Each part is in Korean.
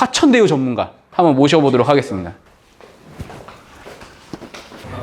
화천대유 전문가 한번 모셔보도록 하겠습니다.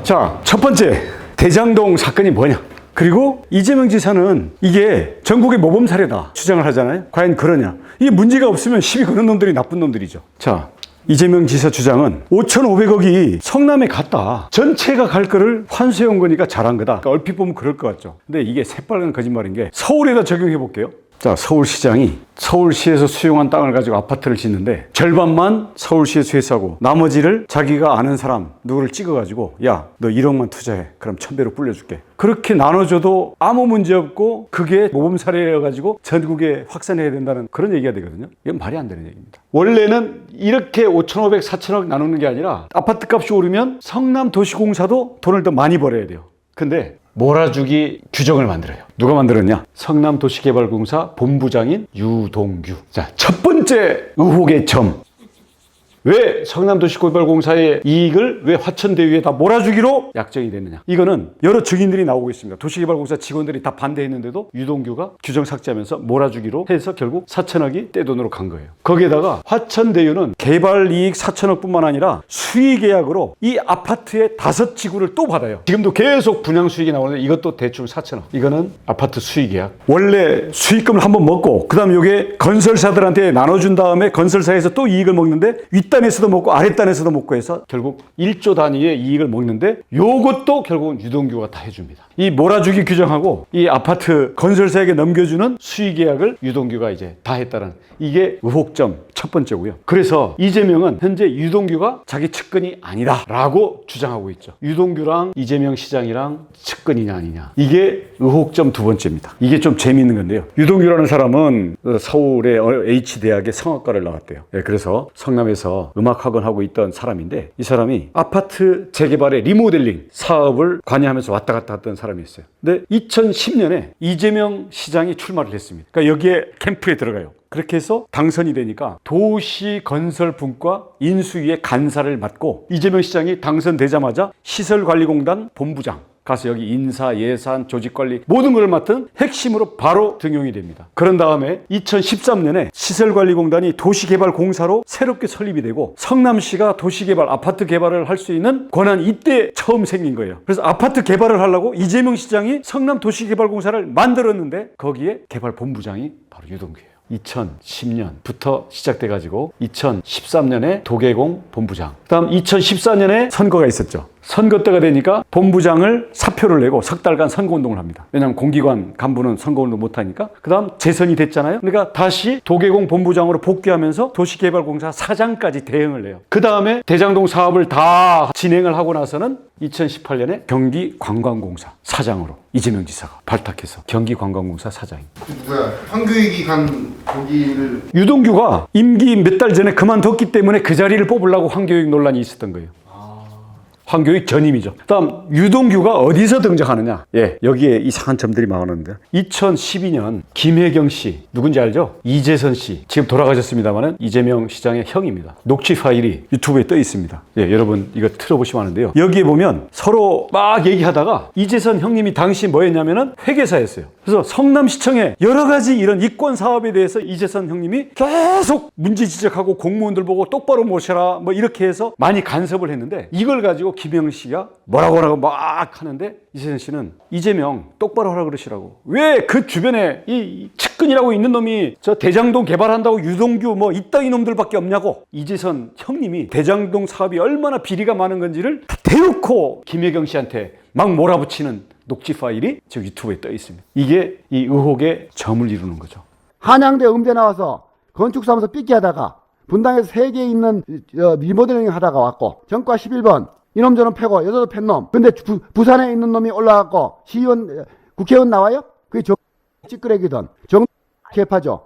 자, 첫 번째 대장동 사건이 뭐냐? 그리고 이재명 지사는 이게 전국의 모범 사례다 주장을 하잖아요. 과연 그러냐? 이게 문제가 없으면 시비 거는 놈들이 나쁜 놈들이죠. 자, 이재명 지사 주장은 5,500억이 성남에 갔다. 전체가 갈 거를 환수해온 거니까 잘한 거다. 그러니까 얼핏 보면 그럴 것 같죠. 근데 이게 새빨간 거짓말인 게 서울에다 적용해 볼게요. 자, 서울시장이 서울시에서 수용한 땅을 가지고 아파트를 짓는데 절반만 서울시에 회수하고 나머지를 자기가 아는 사람 누구를 찍어가지고 야, 너 1억만 투자해. 그럼 1,000배로 불려줄게. 그렇게 나눠줘도 아무 문제 없고 그게 모범 사례여가지고 전국에 확산해야 된다는 그런 얘기가 되거든요. 이건 말이 안 되는 얘기입니다. 원래는 이렇게 5,500, 4,000억 나누는 게 아니라 아파트 값이 오르면 성남도시공사도 돈을 더 많이 벌어야 돼요. 근데 몰아주기 규정을 만들어요. 누가 만들었냐? 성남도시개발공사 본부장인 유동규. 자, 첫 번째 의혹의 점. 왜 성남도시개발공사의 이익을 왜 화천대유에다 몰아주기로 약정이 됐느냐? 이거는 여러 증인들이 나오고 있습니다. 도시개발공사 직원들이 다 반대했는데도 유동규가 규정 삭제하면서 몰아주기로 해서 결국 4천억이 떼돈으로 간 거예요. 거기에다가 화천대유는 개발 이익 4천억 뿐만 아니라 수의 계약으로 이 아파트의 5지구를 또 받아요. 지금도 계속 분양 수익이 나오는데 이것도 대충 4천억. 이거는 아파트 수의 계약. 원래 수익금을 한번 먹고 그 다음 이게 건설사들한테 나눠준 다음에 건설사에서 또 이익을 먹는데 윗단에서도 먹고 아랫단에서도 먹고 해서 결국 1조 단위의 이익을 먹는데 요것도 결국은 유동규가 다 해줍니다. 이 몰아주기 규정하고 이 아파트 건설사에게 넘겨주는 수의 계약을 유동규가 이제 다 했다는 이게 의혹점 첫 번째고요. 그래서 이재명은 현재 유동규가 자기 측근이 아니다 라고 주장하고 있죠. 유동규랑 이재명 시장이랑 측근이냐 아니냐, 이게 의혹점 두 번째입니다. 이게 좀 재미있는 건데요. 유동규라는 사람은 서울의 H대학의 성악과를 나왔대요. 그래서 성남에서 음악학원 하고 있던 사람인데 이 사람이 아파트 재개발의 리모델링 사업을 관여하면서 왔다 갔다 했던 사람이었어요. 근데 2010년에 이재명 시장이 출마를 했습니다. 그러니까 여기에 캠프에 들어가요. 그렇게 해서 당선이 되니까 도시건설분과 인수위의 간사를 맡고 이재명 시장이 당선되자마자 시설관리공단 본부장 가서 여기 인사, 예산, 조직관리 모든 걸 맡은 핵심으로 바로 등용이 됩니다. 그런 다음에 2013년에 시설관리공단이 도시개발공사로 새롭게 설립이 되고 성남시가 도시개발, 아파트 개발을 할 수 있는 권한이 이때 처음 생긴 거예요. 그래서 아파트 개발을 하려고 이재명 시장이 성남도시개발공사를 만들었는데 거기에 개발본부장이 바로 유동규예요. 2010년부터 시작돼가지고 2013년에 도계공 본부장, 그 다음 2014년에 선거가 있었죠. 선거 때가 되니까 본부장을 사표를 내고 석 달간 선거운동을 합니다. 왜냐하면 공기관 간부는 선거운동 못하니까. 그 다음 재선이 됐잖아요. 그러니까 다시 도계공 본부장으로 복귀하면서 도시개발공사 사장까지 대행을 해요. 그 다음에 대장동 사업을 다 진행을 하고 나서는 2018년에 경기관광공사 사장으로 이재명 지사가 발탁해서 경기관광공사 사장이. 누구야? 황교익이 간 거기를 유동규가 임기 몇 달 전에 그만뒀기 때문에 그 자리를 뽑으려고 황교익 논란이 있었던 거예요. 황교익 전임이죠. 다음 유동규가 어디서 등장하느냐? 여기에 이상한 점들이 많았는데 2012년 김혜경 씨 누군지 알죠? 이재선 씨 지금 돌아가셨습니다만은 이재명 시장의 형입니다. 녹취 파일이 유튜브에 떠 있습니다. 여러분 이거 틀어보시면 아는데요. 여기에 보면 서로 막 얘기하다가 이재선 형님이 당시 뭐였냐면은 회계사였어요. 그래서 성남시청에 여러 가지 이런 이권 사업에 대해서 이재선 형님이 계속 문제 지적하고 공무원들 보고 똑바로 모셔라 뭐 이렇게 해서 많이 간섭을 했는데 이걸 가지고 김영 씨가 뭐라고 막 하는데 이재선 씨는 이재명 똑바로 하라 그러시라고. 왜 그 주변에 이 측근이라고 있는 놈이 저 대장동 개발한다고 유동규 뭐 이따위 놈들밖에 없냐고. 이재선 형님이 대장동 사업이 얼마나 비리가 많은 건지를 다 대놓고 김혜경 씨한테 막 몰아붙이는 녹취 파일이 저 유튜브에 떠 있습니다. 이게 이 의혹의 점을 이루는 거죠. 한양대 음대 나와서 건축사무소 삐끼 하다가 분당에서 3개 있는 리모델링 하다가 왔고 정과 11번 이놈 저놈 패고 여자도 팬 놈. 근데 부산에 있는 놈이 올라갔고 시의원 국회의원 나와요? 그게 찌끄레기던 개파죠.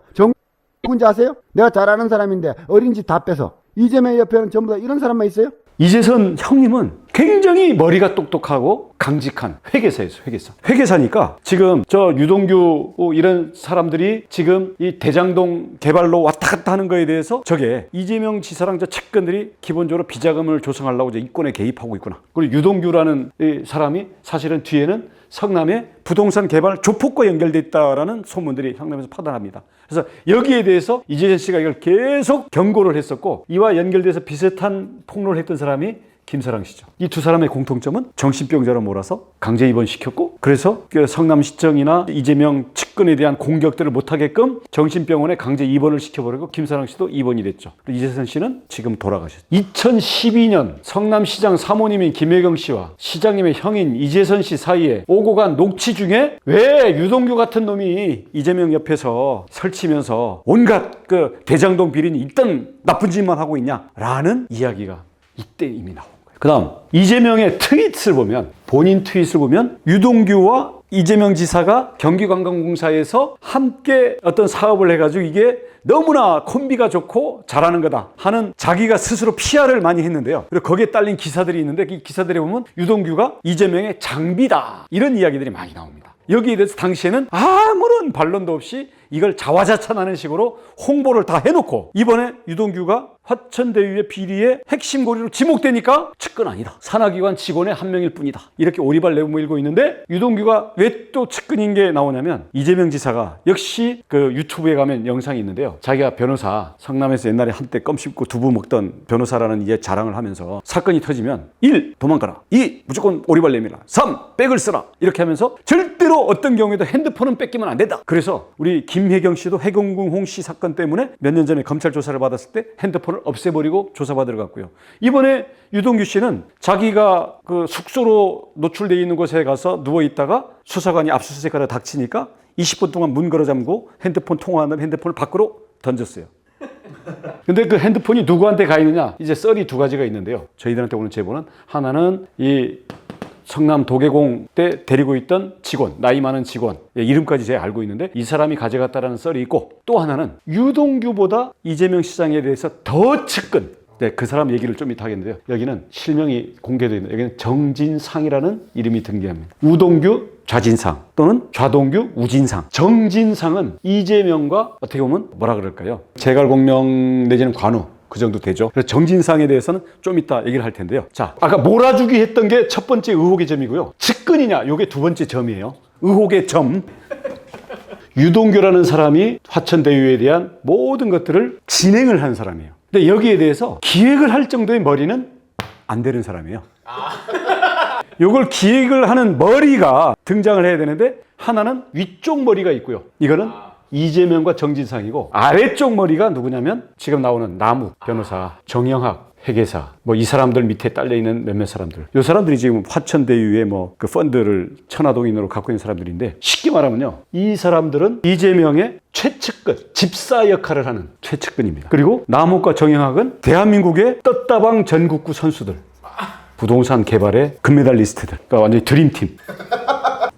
누군지 아세요? 내가 잘 아는 사람인데 어린 집 다 빼서 이재명 옆에는 전부 다 이런 사람만 있어요? 이재선 형님은 굉장히 머리가 똑똑하고 강직한 회계사였어요. 회계사니까 지금 저 유동규 이런 사람들이 지금 이 대장동 개발로 왔다 갔다 하는 거에 대해서 저게 이재명 지사랑 저 측근들이 기본적으로 비자금을 조성하려고 이제 이권에 개입하고 있구나. 그리고 유동규라는 이 사람이 사실은 뒤에는 성남의 부동산 개발 조폭과 연결돼 있다라는 소문들이 성남에서 파다합니다. 그래서 여기에 대해서 이재선 씨가 이걸 계속 경고를 했었고, 이와 연결돼서 비슷한 폭로를 했던 사람이 김사랑 씨죠. 이 두 사람의 공통점은 정신병자로 몰아서 강제 입원시켰고, 그래서 성남시청이나 이재명 측근에 대한 공격들을 못하게끔 정신병원에 강제 입원을 시켜버리고 김사랑 씨도 입원이 됐죠. 이재선 씨는 지금 돌아가셨죠. 2012년 성남시장 사모님인 김혜경 씨와 시장님의 형인 이재선 씨 사이에 오고 간 녹취 중에 왜 유동규 같은 놈이 이재명 옆에서 설치면서 온갖 그 대장동 비리니 일단 나쁜 짓만 하고 있냐라는 이야기가 이때 이미 나온 거예요. 그 다음 이재명의 트윗을 보면, 본인 트윗을 보면 유동규와 이재명 지사가 경기관광공사에서 함께 어떤 사업을 해가지고 이게 너무나 콤비가 좋고 잘하는 거다 하는 자기가 스스로 PR을 많이 했는데요. 그리고 거기에 딸린 기사들이 있는데 이 기사들에 보면 유동규가 이재명의 장비다 이런 이야기들이 많이 나옵니다. 여기에 대해서 당시에는 아무런 반론도 없이 이걸 자화자찬하는 식으로 홍보를 다 해놓고, 이번에 유동규가 화천대유의 비리의 핵심 고리로 지목되니까 측근 아니다, 산하기관 직원의 한 명일 뿐이다, 이렇게 오리발 내밀고 있는데, 유동규가 왜 또 측근인 게 나오냐면, 이재명 지사가 역시 그 유튜브에 가면 영상이 있는데요, 자기가 변호사, 성남에서 옛날에 한때 껌 씹고 두부 먹던 변호사라는 이제 자랑을 하면서 사건이 터지면 1. 도망가라, 2. 무조건 오리발 내밀라, 3. 백을 쓰라, 이렇게 하면서 절대로 어떤 경우에도 핸드폰은 뺏기면 안 된다. 그래서 우리 김혜경 씨도 해경궁 홍씨 사건 때문에 몇 년 전에 검찰 조사를 받았을 때 핸드폰을 없애버리고 조사받으러 갔고요. 이번에 유동규 씨는 자기가 그 숙소로 노출되어 있는 곳에 가서 누워있다가 수사관이 압수수색하러 닥치니까 20분 동안 문 걸어 잠고 핸드폰 통화하는 핸드폰을 밖으로 던졌어요. 근데 그 핸드폰이 누구한테 가 있느냐, 이제 썰이 두 가지가 있는데요. 저희들한테 오는 제보는, 하나는 이 성남 도계공 때 데리고 있던 직원, 나이 많은 직원, 이름까지 제가 알고 있는데 이 사람이 가져갔다라는 썰이 있고, 또 하나는 유동규보다 이재명 시장에 대해서 더 측근, 그 사람 얘기를 좀 이따 하겠는데요, 여기는 실명이 공개되어 있는, 여기는 정진상이라는 이름이 등장합니다. 우동규 좌진상 또는 좌동규 우진상. 정진상은 이재명과 어떻게 보면 뭐라 그럴까요, 제갈공명 내지는 관우, 그 정도 되죠. 그래서 정진상에 대해서는 좀 이따 얘기를 할 텐데요. 자, 아까 몰아주기 했던 게 첫 번째 의혹의 점이고요. 측근이냐, 요게 두 번째 점이에요. 의혹의 점. 유동규라는 사람이 화천대유에 대한 모든 것들을 진행을 한 사람이에요. 근데 여기에 대해서 기획을 할 정도의 머리는 안 되는 사람이에요. 요걸 기획을 하는 머리가 등장을 해야 되는데, 하나는 위쪽 머리가 있고요. 이거는 이재명과 정진상이고, 아래쪽 머리가 누구냐면 지금 나오는 나무 변호사, 정영학 회계사, 뭐 이 사람들 밑에 딸려 있는 몇몇 사람들. 이 사람들이 지금 화천대유의 뭐 그 펀드를 천하동인으로 갖고 있는 사람들인데, 쉽게 말하면요, 이 사람들은 이재명의 최측근, 집사 역할을 하는 최측근입니다. 그리고 나무과 정영학은 대한민국의 떴다방 전국구 선수들, 부동산 개발의 금메달리스트들, 그러니까 완전히 드림팀.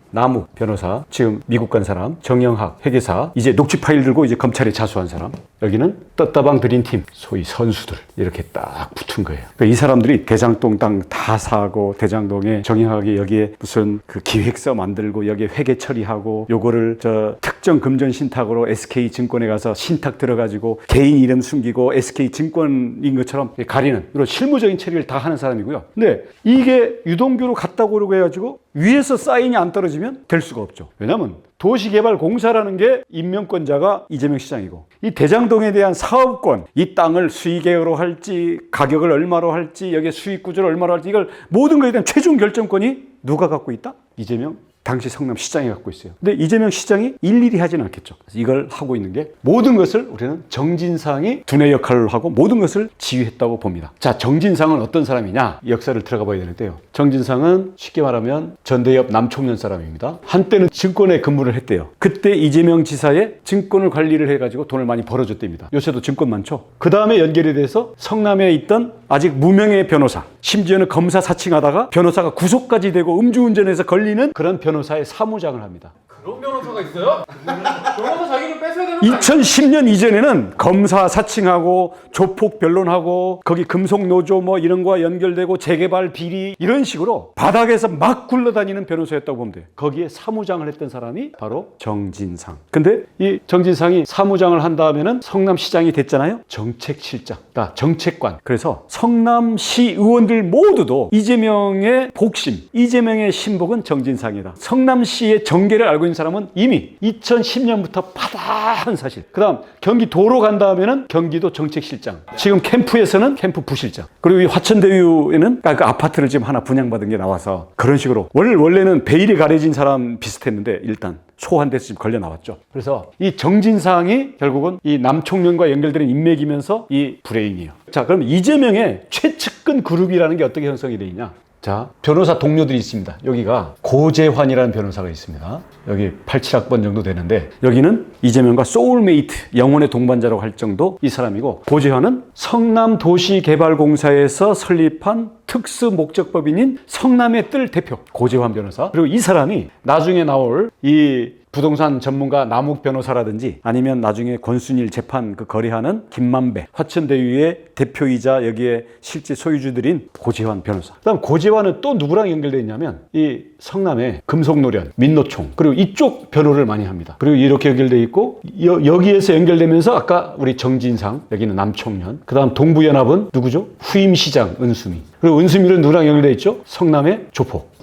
나무 변호사, 지금 미국 간 사람, 정영학 회계사, 이제 녹취 파일 들고 이제 검찰에 자수한 사람, 여기는 떴다방 드림팀, 소위 선수들, 이렇게 딱 붙은 거예요. 그러니까 이 사람들이 대장동 땅 다 사고, 대장동에 정영학이 여기에 무슨 그 기획서 만들고, 여기에 회계 처리하고, 요거를 저 특정 금전 신탁으로 SK증권에 가서 신탁 들어가지고 개인 이름 숨기고 SK증권인 것처럼 가리는 이런 실무적인 처리를 다 하는 사람이고요. 근데 이게 유동규로 갔다고 그러고 해가지고 위에서 사인이 안 떨어지면 될 수가 없죠. 왜냐하면 도시개발공사라는 게 임명권자가 이재명 시장이고, 이 대장동에 대한 사업권, 이 땅을 수익계획으로 할지 가격을 얼마로 할지 여기에 수익 구조를 얼마로 할지, 이걸 모든 것에 대한 최종 결정권이 누가 갖고 있다? 이재명 당시 성남시장이 갖고 있어요. 근데 이재명 시장이 일일이 하지는 않겠죠. 그래서 이걸 하고 있는 게, 모든 것을 우리는 정진상이 두뇌 역할을 하고 모든 것을 지휘했다고 봅니다. 자, 정진상은 어떤 사람이냐, 역사를 들어가 봐야 되는데요. 정진상은 쉽게 말하면 전대협 남총련 사람입니다. 한때는 증권에 근무를 했대요. 그때 이재명 지사의 증권을 관리를 해가지고 돈을 많이 벌어줬답니다. 요새도 증권 많죠. 그 다음에 연결이 돼서 성남에 있던 아직 무명의 변호사, 심지어는 검사 사칭하다가 변호사가 구속까지 되고 음주운전해서 걸리는 그런 변호사의 사무장을 합니다. 그런 변호사가 있어요? 변호사 자기 좀 뺏어야 2010년 이전에는 검사 사칭하고 조폭 변론하고 거기 금속노조 뭐 이런 거와 연결되고 재개발 비리 이런 식으로 바닥에서 막 굴러다니는 변호사였다고 보면 돼요. 거기에 사무장을 했던 사람이 바로 정진상. 근데 이 정진상이 사무장을 한 다음에는 성남시장이 됐잖아요. 정책실장, 정책관. 그래서 성남시 의원들 모두도 이재명의 복심, 이재명의 신복은 정진상이다. 성남시의 정계를 알고 있는 사람은 이미 2010년부터 파다한 사실. 그 다음 경기도로 간 다음에는 경기도 정책실장, 지금 캠프에서는 캠프 부실장, 그리고 이 화천대유에는 그 아파트를 지금 하나 분양받은 게 나와서 그런 식으로 원래는 베일이 가려진 사람 비슷했는데 일단 소환돼서 지금 걸려 나왔죠. 그래서 이 정진상이 결국은 이 남총련과 연결되는 인맥이면서 이 브레인이에요. 자, 그럼 이재명의 최측근 그룹이라는 게 어떻게 형성이 되어 있냐? 자, 변호사 동료들이 있습니다. 여기가 고재환이라는 변호사가 있습니다. 여기 87학번 정도 되는데 여기는 이재명과 소울메이트, 영혼의 동반자라고 할 정도 이 사람이고, 고재환은 성남도시개발공사에서 설립한 특수 목적법인인 성남의 뜰 대표 고재환 변호사. 그리고 이 사람이 나중에 나올 이 부동산 전문가 남욱 변호사라든지 아니면 나중에 권순일 재판 그 거래하는 김만배, 화천대유의 대표이자 여기에 실제 소유주들인 고재환 변호사. 그다음 고재환은 또 누구랑 연결되어 있냐면 이 성남의 금속노련, 민노총, 그리고 이쪽 변호를 많이 합니다. 그리고 이렇게 연결되어 있고 여기에서 연결되면서 아까 우리 정진상, 여기는 남총련, 그다음 동부연합은 누구죠? 후임시장 은수미. 그리고 은수미는 누구랑 연결되어 있죠? 성남의 조폭.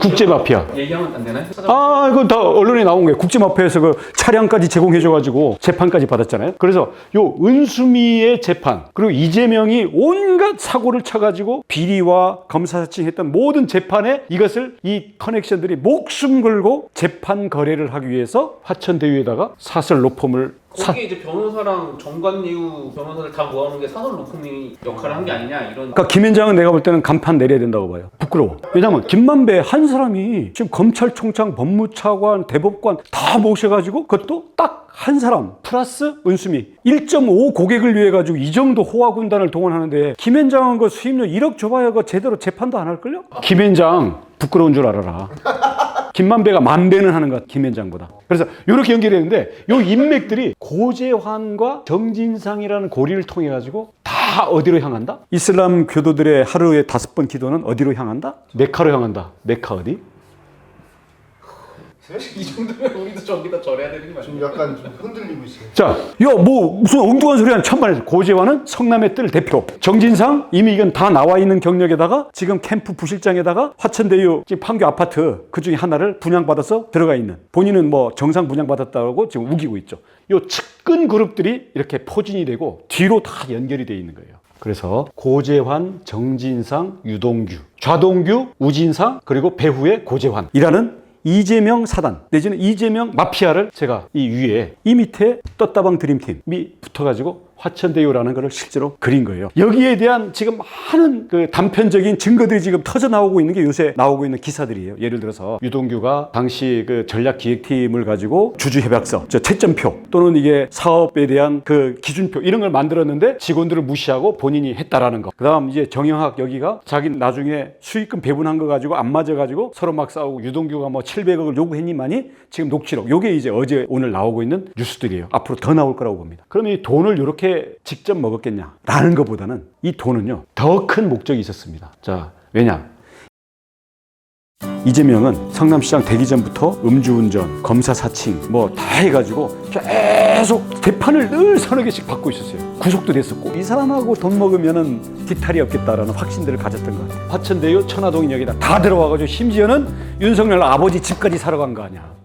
국제마피아. 얘기하면 안 되나요? 이건 다 언론에 나온 거예요. 국제마피아에서 그 차량까지 제공해줘가지고 재판까지 받았잖아요. 그래서 요 은수미의 재판, 그리고 이재명이 온갖 사고를 쳐가지고 비리와 검사사칭했던 모든 재판에 이것을 이 커넥션들이 목숨 걸고 재판 거래를 하기 위해서 화천대유에다가 사설 로펌을 거기에 이제 변호사랑 정관유 변호사를 다 모아놓은 게 사설 로펌이 역할을 한 게 아니냐 이런. 그러니까 김현장은 내가 볼 때는 간판 내려야 된다고 봐요. 부끄러워. 왜냐면 김만배 한 사람이 지금 검찰총장, 법무차관, 대법관 다 모셔가지고 그것도 딱 한 사람 플러스 은수미 1.5 고객을 위해 가지고 이 정도 호화군단을 동원하는데 김현장은 그 수임료 1억 줘봐야 그 제대로 재판도 안 할걸요? 김현장 부끄러운 줄 알아라. 김만배가 만배는 하는 것, 김현장보다. 그래서 이렇게 연결했는데 이 인맥들이 고재환과 정진상이라는 고리를 통해 가지고 다 어디로 향한다? 이슬람 교도들의 하루에 5번 기도는 어디로 향한다? 메카로 향한다. 메카 어디? 이 정도면 우리도 저기다 절해야 되는 거 아니야? 지금 약간 좀 흔들리고 있어요. 자, 무슨 엉뚱한 소리 하는 천만에서 고재환은 성남의 뜰 대표, 정진상 이미 이건 다 나와 있는 경력에다가 지금 캠프 부실장에다가 화천대유 지금 판교 아파트 그 중에 하나를 분양받아서 들어가 있는, 본인은 뭐 정상 분양받았다고 지금 우기고 있죠. 요 측근 그룹들이 이렇게 포진이 되고 뒤로 다 연결이 돼 있는 거예요. 그래서 고재환, 정진상, 유동규, 좌동규, 우진상, 그리고 배후의 고재환이라는 이재명 사단 내지는 이재명 마피아를 제가 이 위에 이 밑에 떴다방 드림팀이 붙어가지고 화천대유라는 것을 실제로 그린 거예요. 여기에 대한 지금 많은 그 단편적인 증거들이 지금 터져 나오고 있는 게 요새 나오고 있는 기사들이에요. 예를 들어서 유동규가 당시 그 전략기획팀을 가지고 주주협약서, 채점표 또는 이게 사업에 대한 그 기준표 이런 걸 만들었는데 직원들을 무시하고 본인이 했다라는 거. 그다음 이제 정영학 여기가 자기 나중에 수익금 배분한 거 가지고 안 맞아가지고 서로 막 싸우고 유동규가 뭐 700억을 요구했니만이 지금 녹취록. 요게 이제 어제 오늘 나오고 있는 뉴스들이에요. 앞으로 더 나올 거라고 봅니다. 그럼 이 돈을 이렇게 직접 먹었겠냐 라는 것보다는 이 돈은요 더 큰 목적이 있었습니다. 자, 왜냐? 이재명은 성남시장 되기 전부터 음주운전, 검사 사칭 뭐 다 해가지고 계속 재판을 늘 서너 개씩 받고 있었어요. 구속도 됐었고 이 사람하고 돈 먹으면은 기탈이 없겠다라는 확신들을 가졌던 것 같아요. 화천대유 천화동인 여기다 다 들어와가지고 심지어는 윤석열 아버지 집까지 사러 간 거 아니야.